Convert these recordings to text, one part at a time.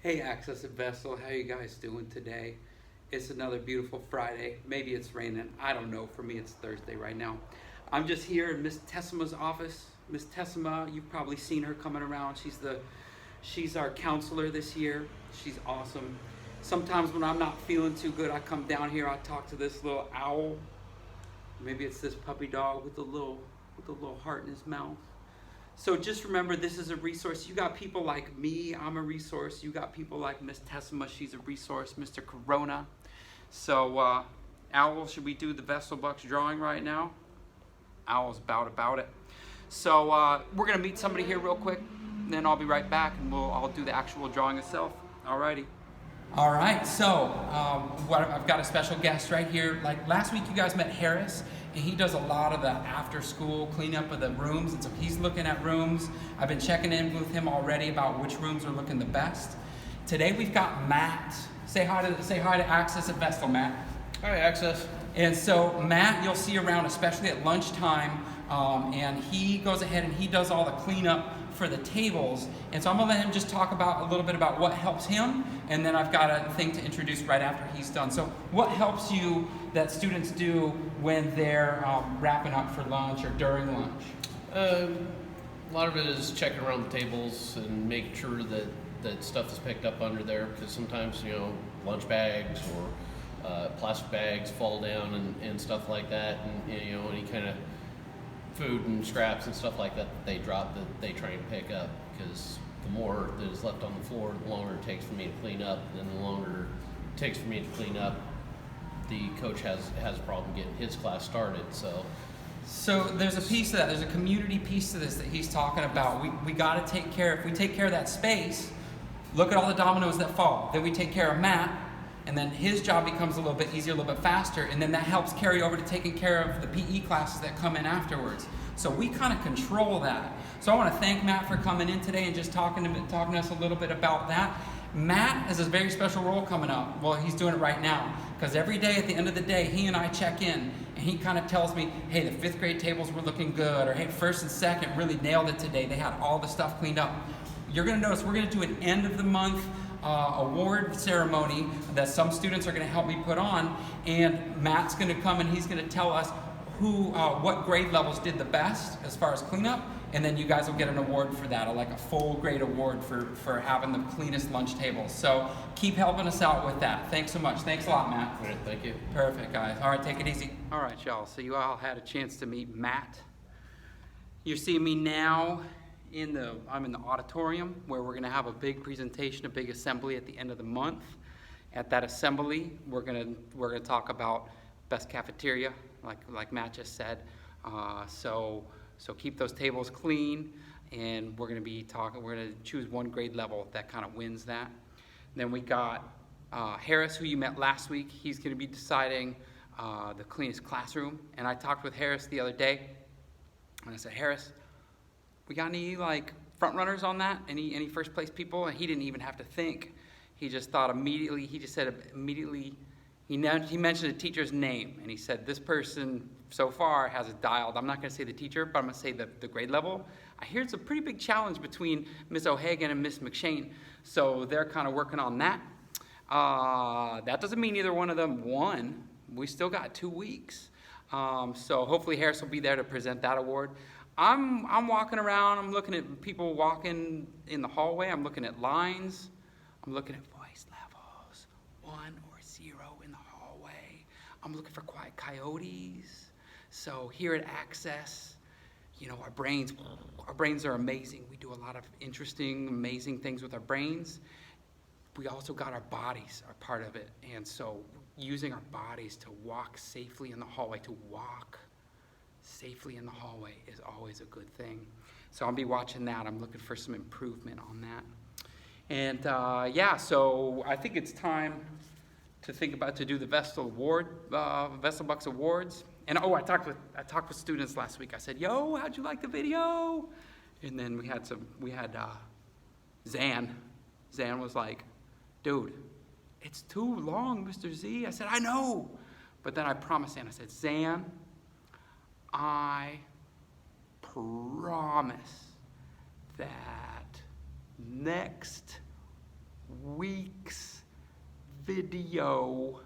Hey Access and Vessel, how you guys doing today? It's another beautiful Friday. Maybe it's raining. I don't know. For me, it's Thursday right now. I'm just here in Miss Tessima's office. Miss Tessima, you've probably seen her coming around. She's our counselor this year. She's awesome. Sometimes when I'm not feeling too good, I come down here. I talk to this little owl. Maybe it's this puppy dog with a little heart in his mouth. So just remember, this is a resource. You got people like me, I'm a resource. You got people like Miss Tessima, she's a resource. Mr. Corona. So, Owl, should we do the VBuck drawing right now? Owl's about it. So we're gonna meet somebody here real quick, and then I'll be right back, and I'll do the actual drawing itself. Alrighty. All right, so I've got a special guest right here. Like last week, you guys met Harris, and he does a lot of the after-school cleanup of the rooms, and so he's looking at rooms. I've been checking in with him already about which rooms are looking the best. Today we've got Matt. Say hi to Access at Vestal, Matt. Hi, Access. And so Matt, you'll see around, especially at lunchtime, and he goes ahead and he does all the cleanup for the tables. And so I'm gonna let him just talk about a little bit about what helps him, and then I've got a thing to introduce right after he's done. So what helps you that students do when they're wrapping up for lunch or during lunch? A lot of it is checking around the tables and making sure that stuff is picked up under there, because sometimes, lunch bags or plastic bags fall down and stuff like that, and any kind of food and scraps and stuff like that they drop, that they try and pick up, because the more that is left on the floor, the longer it takes for me to clean up, and then the longer it takes for me to clean up, the coach has a problem getting his class started. So there's a piece of that, there's a community piece to this that he's talking about. We got to take care, if we take care of that space, look at all the dominoes that fall. Then we take care of Matt, and then his job becomes a little bit easier, a little bit faster, and then that helps carry over to taking care of the PE classes that come in afterwards. So we kind of control that. So I want to thank Matt for coming in today and just talking to us a little bit about that. Matt has a very special role coming up. Well, he's doing it right now, because every day at the end of the day, he and I check in, and he kind of tells me, hey, the 5th grade tables were looking good, or hey, 1st and 2nd really nailed it today. They had all the stuff cleaned up. You're going to notice we're going to do an end of the month award ceremony that some students are going to help me put on, and Matt's going to come and he's going to tell us what grade levels did the best as far as cleanup, and then you guys will get an award for that, like a full grade award for having the cleanest lunch tables. So keep helping us out with that. Thanks so much. Thanks a lot, Matt. All right, thank you. Perfect, guys. All right, take it easy. All right, y'all. So you all had a chance to meet Matt. You're seeing me now. I'm in the auditorium where we're going to have a big presentation, a big assembly at the end of the month. At that assembly, we're going to talk about best cafeteria, like Matt just said. So keep those tables clean, and we're going to choose one grade level that kind of wins that. Then we got Harris, who you met last week. He's going to be deciding the cleanest classroom. And I talked with Harris the other day, and I said, Harris, we got any front runners on that? Any first place people? And he didn't even have to think. He just thought immediately. He just said immediately. He mentioned a teacher's name, and he said this person so far has it dialed. I'm not going to say the teacher, but I'm going to say the grade level. I hear it's a pretty big challenge between Miss O'Hagan and Miss McShane, so they're kind of working on that. That doesn't mean either one of them won. We still got 2 weeks, so hopefully Harris will be there to present that award. I'm walking around, I'm looking at people walking in the hallway, I'm looking at lines, I'm looking at voice levels, 1 or 0 in the hallway. I'm looking for quiet coyotes. So here at Access, our brains are amazing. We do a lot of interesting, amazing things with our brains. We also got our bodies are part of it. And so using our bodies to walk safely in the hallway, safely in the hallway is always a good thing. So I'll be watching that. I'm looking for some improvement on that. And so I think it's time to do the VBuck Awards. And I talked with students last week. I said, yo, how'd you like the video? And then we had Zan. Zan was like, dude, it's too long, Mr. Z. I said, I know. But then I promised Zan, I said, Zan, I promise that next week's video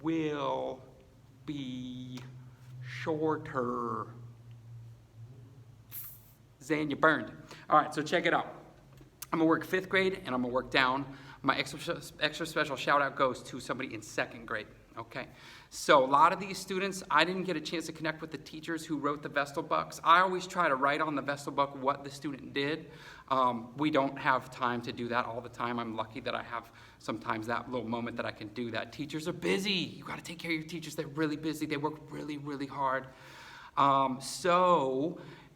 will be shorter. Zan, you burned. All right, so check it out. I'm gonna work 5th grade and I'm gonna work down. My extra special shout out goes to somebody in 2nd grade, okay? So a lot of these students, I didn't get a chance to connect with the teachers who wrote the Vestal Bucks. I always try to write on the Vestal Buck what the student did. We don't have time to do that all the time. I'm lucky that I have sometimes that little moment that I can do that. Teachers are busy. You gotta take care of your teachers. They're really busy. They work really, really hard.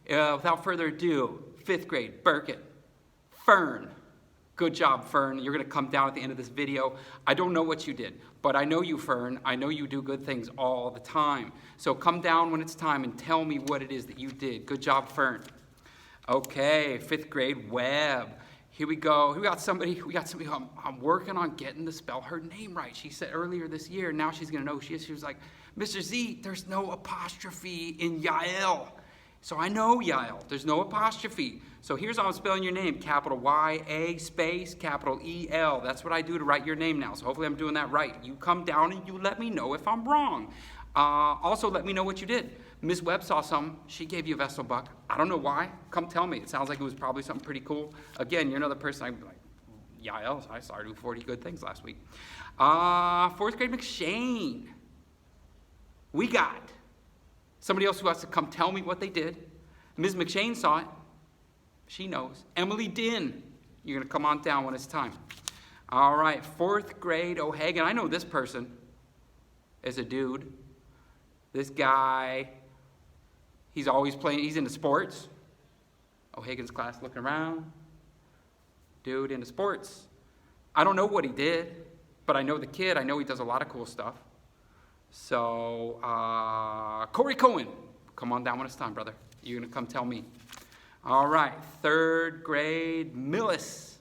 Without further ado, 5th grade, Burkett, Fern. Good job, Fern. You're gonna come down at the end of this video. I don't know what you did, but I know you, Fern. I know you do good things all the time. So come down when it's time and tell me what it is that you did. Good job, Fern. Okay, 5th grade, Webb. Here we go. We got somebody I'm working on getting to spell her name right. She said earlier this year, now she's gonna know who she is. She was like, Mr. Z, there's no apostrophe in Yael. So I know Yael, there's no apostrophe. So here's how I'm spelling your name, capital Y-A space, capital E-L. That's what I do to write your name now, so hopefully I'm doing that right. You come down and you let me know if I'm wrong. Also let me know what you did. Ms. Webb saw something, she gave you a Vestal Buck. I don't know why, come tell me. It sounds like it was probably something pretty cool. Again, you're another person I'd be like, Yael, I saw her do 40 good things last week. 4th grade McShane. We got somebody else who has to come tell me what they did. Ms. McShane saw it. She knows. Emily Din, you're going to come on down when it's time. All right, 4th grade O'Hagan. I know this person is a dude. This guy, he's always playing, he's into sports. O'Hagan's class looking around. Dude into sports. I don't know what he did, but I know the kid. I know he does a lot of cool stuff. So, Corey Cohen, come on down when it's time, brother. You're going to come tell me. All right, 3rd grade Millis.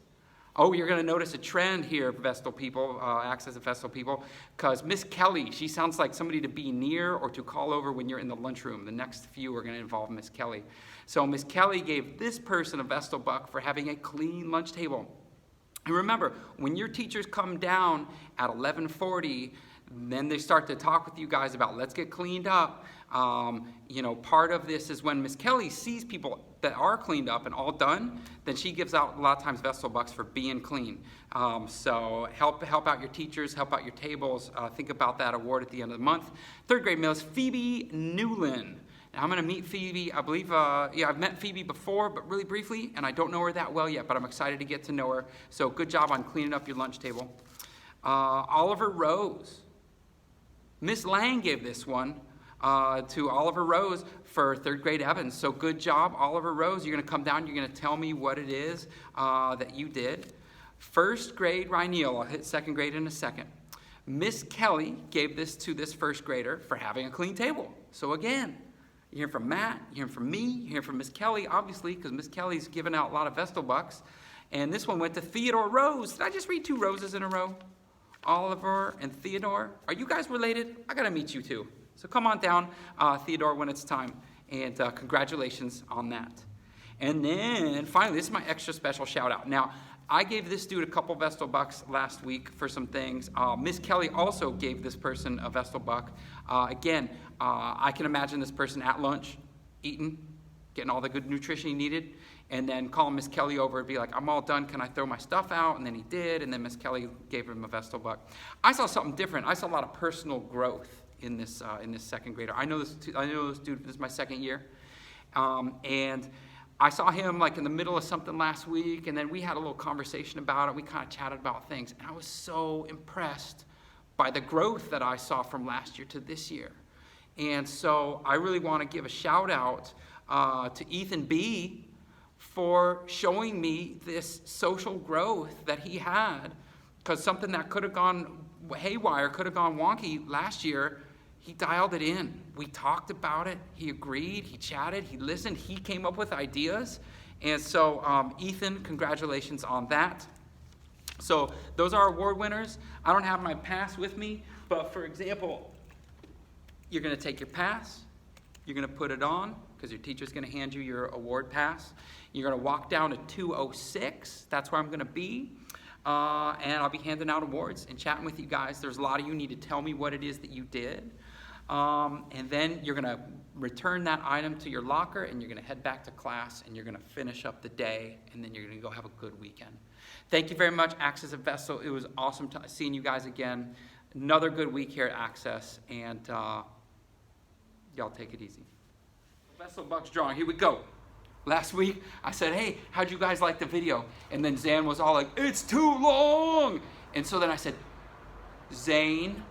Oh, you're going to notice a trend here, Vestal people, Access and Vestal people, because Miss Kelly, she sounds like somebody to be near or to call over when you're in the lunchroom. The next few are going to involve Miss Kelly. So Miss Kelly gave this person a Vestal Buck for having a clean lunch table. And remember, when your teachers come down at 11:40, then they start to talk with you guys about let's get cleaned up. Part of this is when Miss Kelly sees people that are cleaned up and all done, then she gives out a lot of times Vestal Bucks for being clean. So help out your teachers, help out your tables. Think about that award at the end of the month. 3rd grade Millis, Phoebe Newland. Now, I'm going to meet Phoebe. I believe, I've met Phoebe before, but really briefly, and I don't know her that well yet, but I'm excited to get to know her. So good job on cleaning up your lunch table. Oliver Rose. Miss Lang gave this one to Oliver Rose for 3rd grade Evans. So good job, Oliver Rose. You're going to come down. You're going to tell me what it is that you did. 1st grade Ryneel. I'll hit 2nd grade in a second. Miss Kelly gave this to this 1st grader for having a clean table. So again, you're hearing from Matt, you're hearing from me, you're hearing from Miss Kelly, obviously, because Miss Kelly's giving out a lot of Vestal Bucks. And this one went to Theodore Rose. Did I just read 2 roses in a row? Oliver and Theodore. Are you guys related? I gotta meet you too. So come on down, Theodore, when it's time. And congratulations on that. And then finally, this is my extra special shout out. Now, I gave this dude a couple Vestal Bucks last week for some things. Miss Kelly also gave this person a Vestal Buck. Again, I can imagine this person at lunch, eating, getting all the good nutrition he needed, and then calling Miss Kelly over and be like, I'm all done, can I throw my stuff out? And then he did, and then Miss Kelly gave him a Vestal Buck. I saw something different. I saw a lot of personal growth in this 2nd grader. I know this dude, this is my 2nd year. And I saw him like in the middle of something last week, and then we had a little conversation about it. We kind of chatted about things, and I was so impressed by the growth that I saw from last year to this year. And so I really want to give a shout out to Ethan B. for showing me this social growth that he had, because something that could have gone haywire, could have gone wonky last year, he dialed it in. We talked about it. He agreed. He chatted. He listened. He came up with ideas. And so, Ethan, congratulations on that. So those are award winners. I don't have my pass with me, but for example, you're going to take your pass. You're going to put it on because your teacher's going to hand you your award pass. You're going to walk down to 206. That's where I'm going to be. and I'll be handing out awards and chatting with you guys. There's a lot of you need to tell me what it is that you did. And then you're going to return that item to your locker, and you're going to head back to class, and you're going to finish up the day, and then you're going to go have a good weekend. Thank you very much, Access at Vestal. It was awesome seeing you guys again. Another good week here at Access, and y'all take it easy. Vestal Bucks drawing, here we go. Last week, I said, hey, how'd you guys like the video? And then Zan was all like, it's too long. And so then I said, Zan,